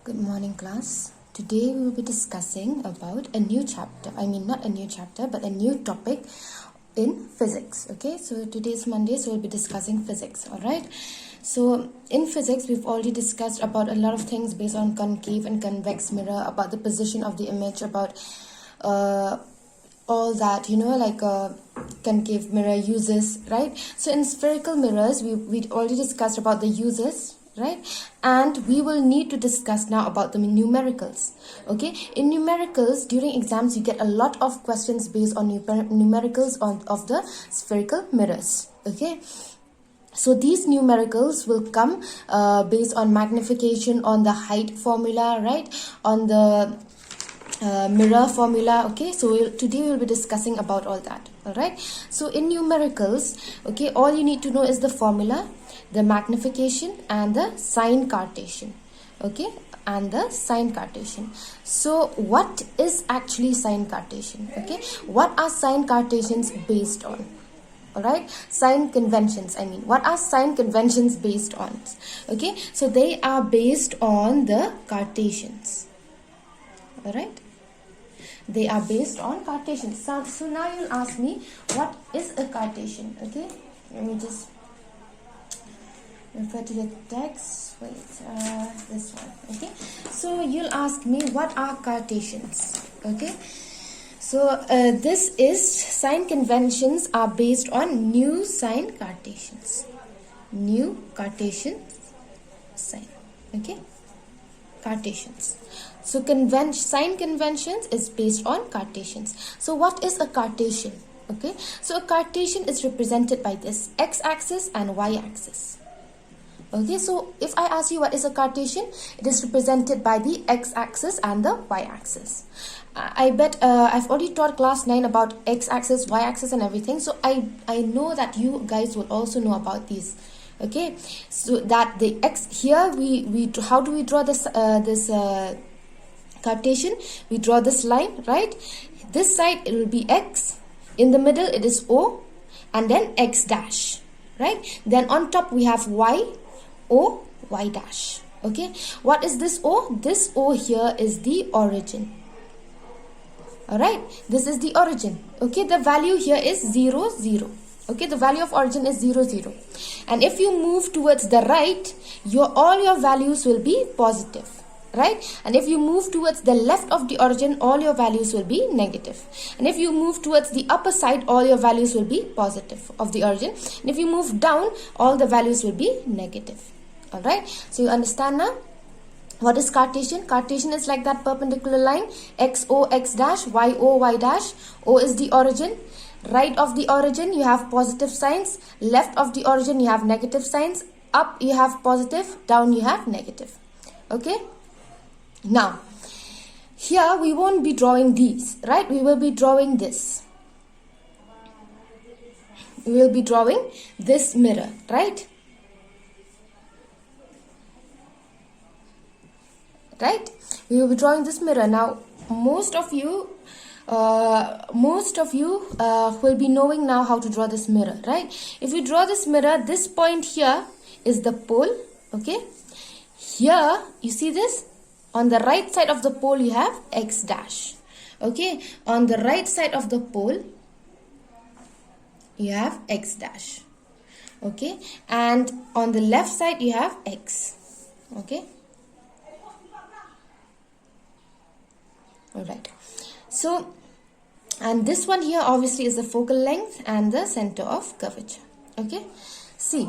Good morning, class. Today we will be discussing about a new chapter. Not a new chapter, but a new topic in physics. Okay, so today is Monday, so we'll be discussing physics. All right. So in physics, we've already discussed about a lot of things based on concave and convex mirror, about the position of the image, about all that, like concave mirror uses, right? So in spherical mirrors, we already discussed about the uses, right? And we will need to discuss now about the numericals. Okay, in numericals, during exams you get a lot of questions based on numericals of the spherical mirrors. Okay, so these numericals will come based on magnification, on the height formula, right, on the mirror formula. Okay, so today we'll be discussing about all that. All right, so in numericals, okay, all you need to know is the formula, the magnification, and the sign Cartesian. Okay, and the sign Cartesian. So what is actually sign Cartesian? Okay, what are sign Cartesians based on? All right, sign conventions. What are sign conventions based on? Okay, so they are based on the Cartesians. All right, they are based on Cartesians. So now you'll ask me, what is a Cartesian? Okay, let me just refer to the text. Wait, this one. Okay, so you'll ask me, what are Cartesians? Okay, so this is sign conventions are based on new sign Cartesians. New Cartesian sign. Okay, Cartesians. So sign conventions is based on Cartesians. So what is a Cartesian? Okay, so a Cartesian is represented by this x-axis and y-axis. Okay, so if I ask you what is a Cartesian, it is represented by the x-axis and the y-axis. I bet I've already taught class 9 about x-axis, y-axis and everything. So I know that you guys will also know about these. Okay, so that the x here, how do we draw this Cartesian? We draw this line, right? This side it will be x, in the middle it is O, and then x dash, right? Then on top we have y, O, y dash. Okay, what is this O? This O here is the origin. Alright, this is the origin. Okay, the value here is 0, 0. Okay, the value of origin is 0, 0. And if you move towards the right, all your values will be positive, right? And if you move towards the left of the origin, all your values will be negative. And if you move towards the upper side, all your values will be positive of the origin. And if you move down, all the values will be negative. Alright, so you understand now? What is Cartesian? Cartesian is like that perpendicular line, x, O, x dash, y, O, y dash. O is the origin. Right of the origin, you have positive signs. Left of the origin, you have negative signs. Up, you have positive. Down, you have negative. Okay? Now, here we won't be drawing these, right? We will be drawing this. We will be drawing this mirror, right? Right? We will be drawing this mirror. Now, most of you will be knowing now how to draw this mirror, right? If you draw this mirror, this point here is the pole. Okay, here you see this, on the right side of the pole you have x dash. Okay, on the right side of the pole you have x dash. Okay, and on the left side you have x. Okay, all right. So, and this one here obviously is the focal length and the center of curvature. Okay, see,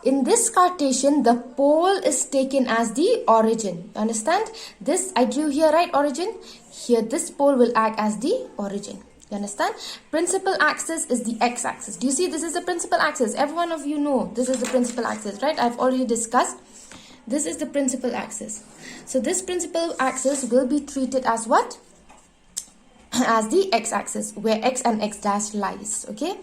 in this Cartesian, the pole is taken as the origin. Understand? This I drew here, right? Origin. Here, this pole will act as the origin. You understand? Principal axis is the x-axis. Do you see? This is the principal axis. Every one of you know this is the principal axis, right? I've already discussed. This is the principal axis. So this principal axis will be treated as what? As the x-axis, where x and x dash lies. Okay.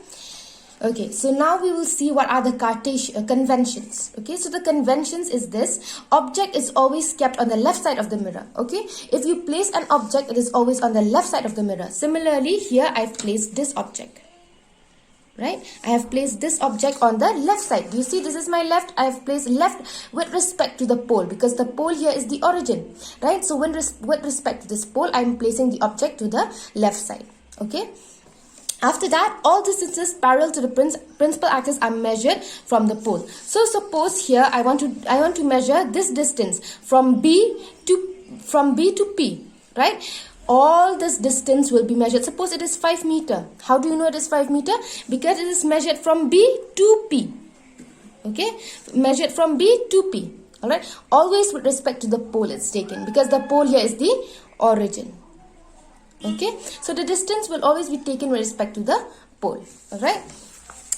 Okay, so now we will see what are the Cartesian conventions. Okay, so the conventions is this: object is always kept on the left side of the mirror. Okay, if you place an object, it is always on the left side of the mirror. Similarly, here I've placed this object, right? I have placed this object on the left side. Do you see this is my left? I have placed left with respect to the pole because the pole here is the origin, right? So with respect to this pole, I am placing the object to the left side, okay? After that, all distances parallel to the principal axis are measured from the pole. So suppose here I want to measure this distance from B to P, right? All this distance will be measured. Suppose it is 5 meter. How do you know it is 5 meter? Because it is measured from B to P. Okay? Measured from B to P. Alright? Always with respect to the pole it's taken. Because the pole here is the origin. Okay? So the distance will always be taken with respect to the pole. Alright?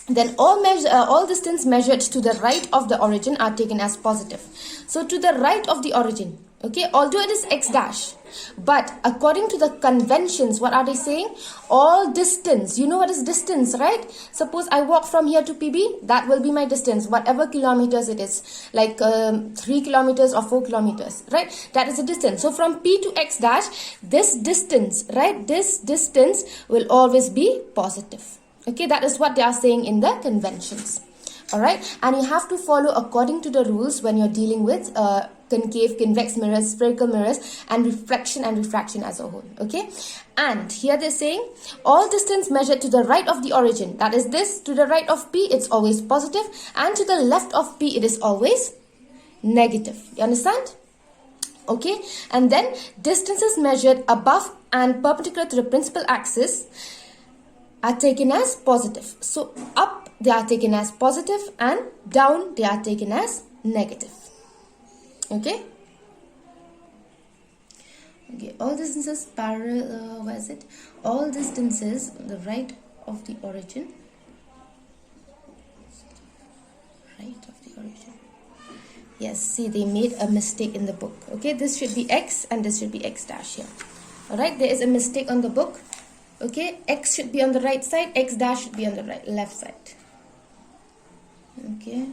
Then all distance measured to the right of the origin are taken as positive. So to the right of the origin. Okay, although it is x dash, but according to the conventions, what are they saying? All distance, you know what is distance, right? Suppose I walk from here to PB, that will be my distance, whatever kilometers it is, like 3 kilometers or 4 kilometers, right? That is the distance. So from P to x dash, this distance, right? This distance will always be positive. Okay, that is what they are saying in the conventions. Alright, and you have to follow according to the rules when you're dealing with concave, convex mirrors, spherical mirrors, and reflection and refraction as a whole. Okay, and here they're saying all distance measured to the right of the origin, that is this, to the right of P, it's always positive, and to the left of P, it is always negative. You understand? Okay, and then distances measured above and perpendicular to the principal axis are taken as positive. So up they are taken as positive and down they are taken as negative. Okay. Okay. All distances parallel. What is it? All distances the right of the origin. Right of the origin. Yes. See, they made a mistake in the book. Okay. This should be x and this should be x dash here. All right. There is a mistake on the book. Okay, x should be on the right side, x dash should be on the left side. Okay,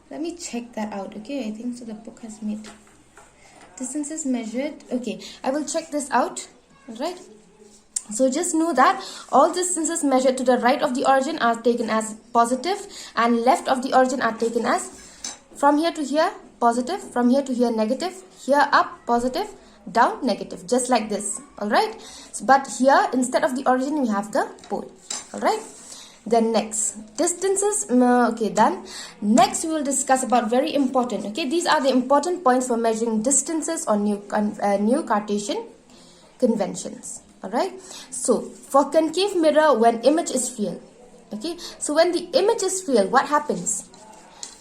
let me check that out. Okay, I think so the book has made distances measured. Okay, I will check this out. Alright, so just know that all distances measured to the right of the origin are taken as positive and left of the origin are taken as from here to here positive, from here to here negative, here up positive, down negative, just like this. All right, but here instead of the origin we have the pole. All right, then next distances. Okay, done. Next we will discuss about very important. Okay, these are the important points for measuring distances on new Cartesian conventions. All right, so for concave mirror, when image is real. Okay, so when the image is real, what happens?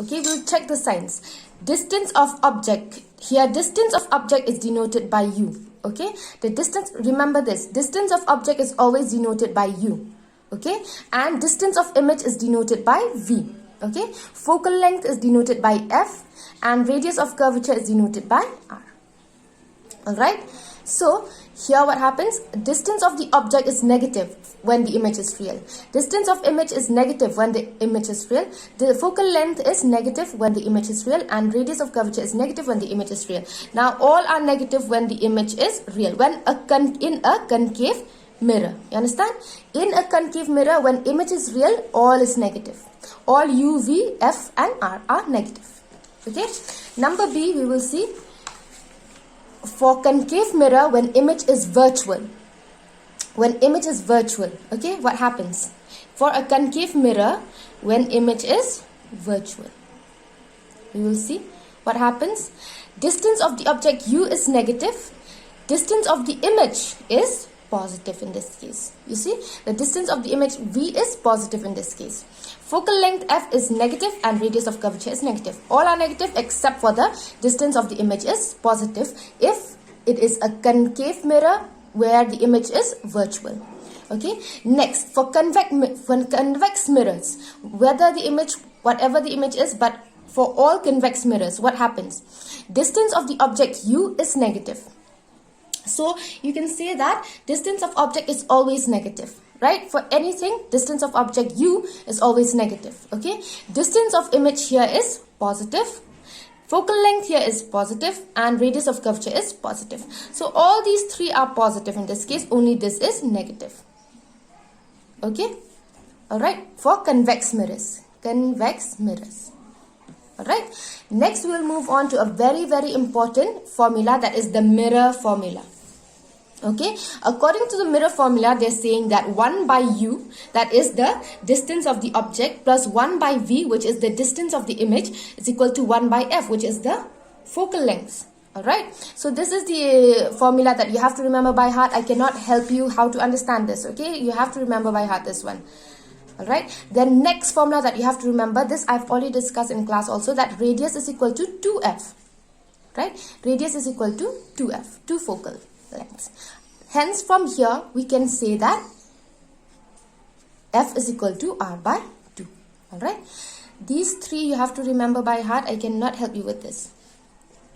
Okay, we'll check the signs. Distance of object. Here, distance of object is denoted by u. Okay, the distance, remember this, distance of object is always denoted by u. Okay, and distance of image is denoted by v. Okay, focal length is denoted by f, and radius of curvature is denoted by r. All right, so here what happens? Distance of the object is negative when the image is real. Distance of image is negative when the image is real. The focal length is negative when the image is real, and radius of curvature is negative when the image is real. Now all are negative when the image is real. When in a concave mirror, you understand? In a concave mirror, when image is real, all is negative. All u, v, f, and r are negative. Okay. Number B, we will see. For concave mirror, when image is virtual. When image is virtual, okay, what happens? For a concave mirror, when image is virtual, we will see what happens. Distance of the object u is negative. Distance of the image is positive in this case. You see, the distance of the image v is positive in this case. Focal length f is negative and radius of curvature is negative. All are negative except for the distance of the image is positive if it is a concave mirror where the image is virtual. Okay. Next, for convex mirrors, whether the image, whatever the image is, but for all convex mirrors, what happens? Distance of the object u is negative. So you can say that distance of object is always negative. Right? For anything, distance of object u is always negative. Okay? Distance of image here is positive. Focal length here is positive and radius of curvature is positive. So all these three are positive in this case, only this is negative. Okay, all right, for convex mirrors. All right, next we will move on to a very important formula, that is the mirror formula. Okay, according to the mirror formula, they're saying that 1 by u, that is the distance of the object, plus 1 by v, which is the distance of the image, is equal to 1 by f, which is the focal length. All right, so this is the formula that you have to remember by heart. I cannot help you how to understand this. Okay, you have to remember by heart this one. All right, then next formula that you have to remember, this I've already discussed in class also, that radius is equal to 2f. Right, radius is equal to 2f, 2 focal lengths. Hence from here we can say that f is equal to r by 2. All right, these three you have to remember by heart. I cannot help you with this.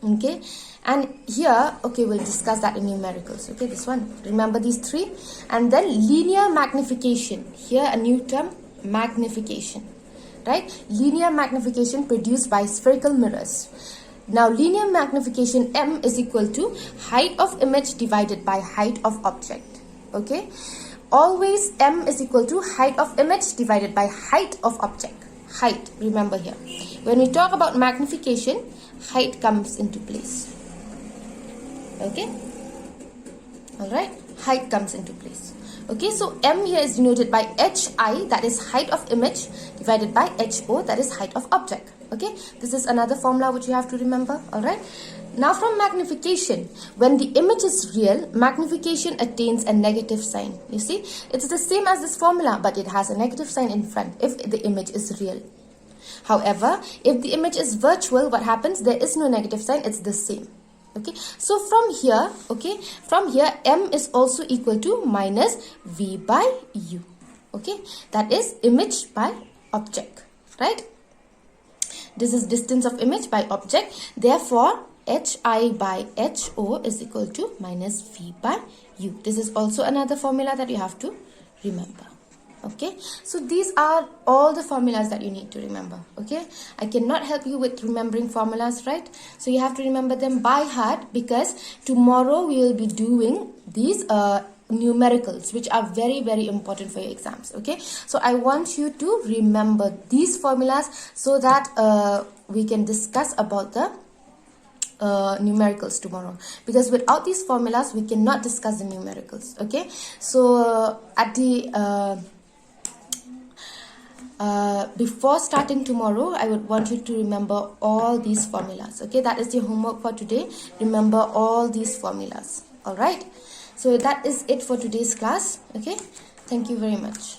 Okay, and here, okay, we'll discuss that in numericals. Okay, this one, remember these three. And then linear magnification, here a new term, magnification, right? Linear magnification produced by spherical mirrors. Now linear magnification, m is equal to height of image divided by height of object. Okay, always m is equal to height of image divided by height of object. Height, remember here, when we talk about magnification, height comes into place. Okay, all right, height comes into place. Okay, so m here is denoted by hi, that is height of image, divided by ho, that is height of object. Okay, this is another formula which you have to remember. All right, now from magnification, when the image is real, magnification attains a negative sign. You see, it's the same as this formula, but it has a negative sign in front if the image is real. However, if the image is virtual, what happens? There is no negative sign, it's the same. Okay, so from here, okay, from here m is also equal to minus v by u. Okay, that is image by object, right? This is distance of image by object. Therefore, hi by ho is equal to minus v by u. This is also another formula that you have to remember. Okay, so these are all the formulas that you need to remember. Okay, I cannot help you with remembering formulas, right? So you have to remember them by heart, because tomorrow we will be doing these numericals, which are very important for your exams. Okay, so I want you to remember these formulas so that we can discuss about the numericals tomorrow, because without these formulas we cannot discuss the numericals. Okay, so at the before starting tomorrow, I would want you to remember all these formulas. Okay, that is your homework for today. Remember all these formulas. All right, so that is it for today's class. Okay, thank you very much.